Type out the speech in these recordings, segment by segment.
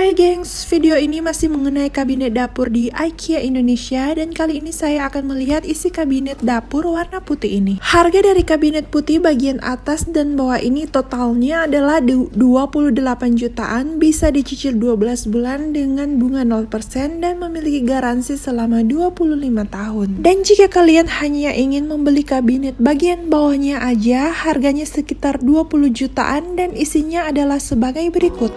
Hai gengs, video ini masih mengenai kabinet dapur di IKEA Indonesia dan kali ini saya akan melihat isi kabinet dapur warna putih ini. Harga dari kabinet putih bagian atas dan bawah ini totalnya adalah 28 jutaan, bisa dicicil 12 bulan dengan bunga 0% dan memiliki garansi selama 25 tahun. Dan jika kalian hanya ingin membeli kabinet bagian bawahnya aja, harganya sekitar 20 jutaan dan isinya adalah sebagai berikut.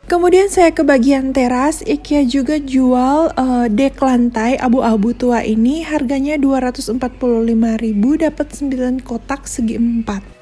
Kemudian saya ke bagian teras. IKEA juga jual dek lantai abu-abu tua ini, harganya 245.000, dapat 9 kotak segi 4.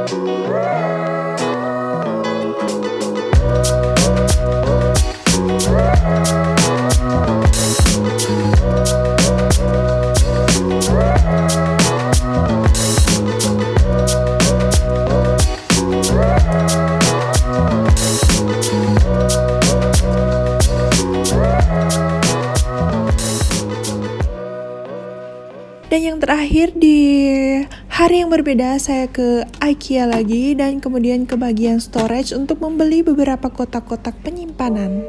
Dan yang terakhir, di hari yang berbeda saya ke IKEA lagi dan kemudian ke bagian storage untuk membeli beberapa kotak-kotak penyimpanan.